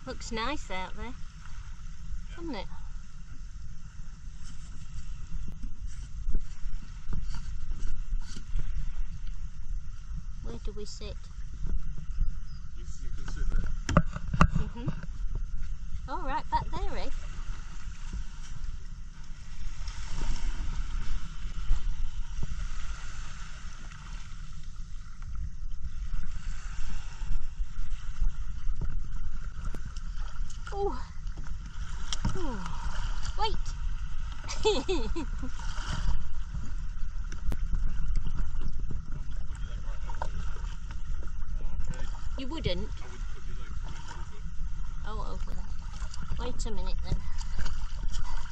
Looks nice out there, doesn't it? Where do we sit? You can sit there. All right, back there, eh? Oh. Wait. You wouldn't? I would put your legs right over. Oh, over there. Wait a minute then.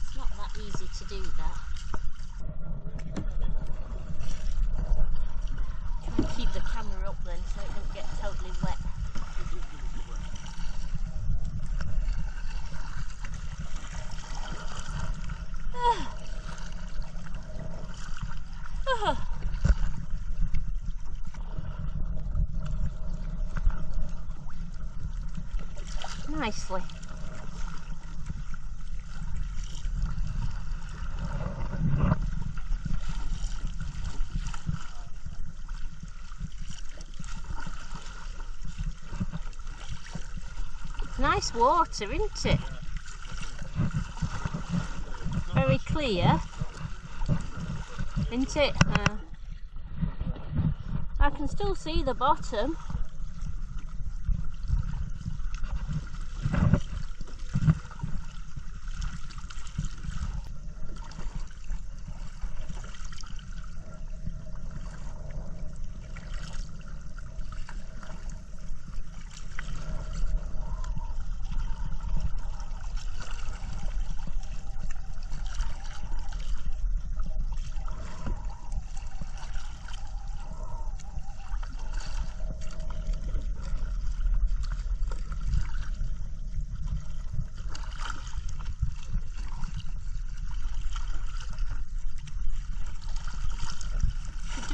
It's not that easy to do that. Try and keep the camera up then so it doesn't get totally wet. Nicely. It's nice water, isn't it? Very clear, isn't it? I can still see the bottom.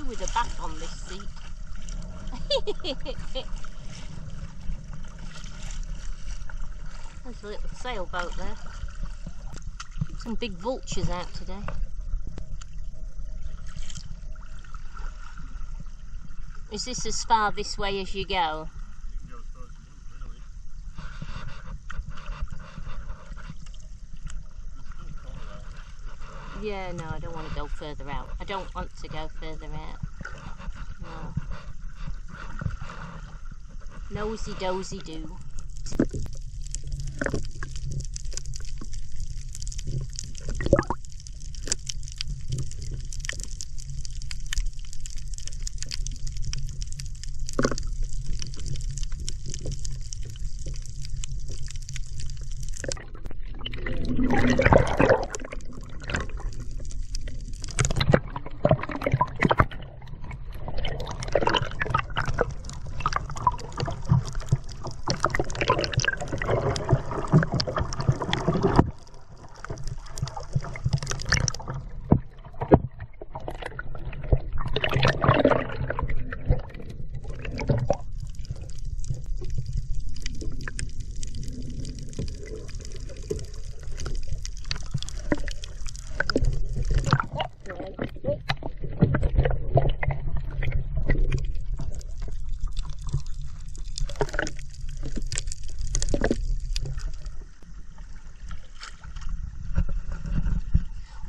With a back on this seat. There's a little sailboat there. Some big vultures out today. Is this as far this way as you go? You can go as far as you want, really. Yeah, no, I don't want to go further out. I don't want to go further out. No. Nosy dozy do.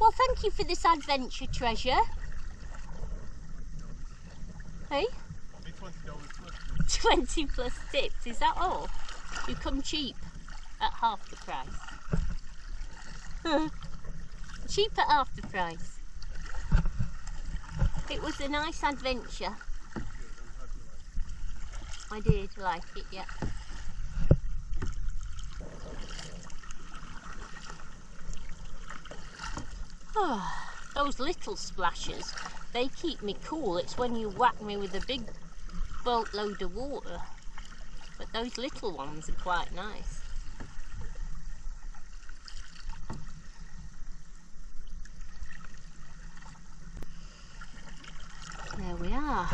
Well, thank you for this adventure, treasure. Hey? $20 plus. 20 plus tips, is that all? You come cheap at half the price. Cheap at half the price. It was a nice adventure. I did like it, yeah. Oh, those little splashes, they keep me cool. It's when you whack me with a big boatload of water. But those little ones are quite nice. There we are.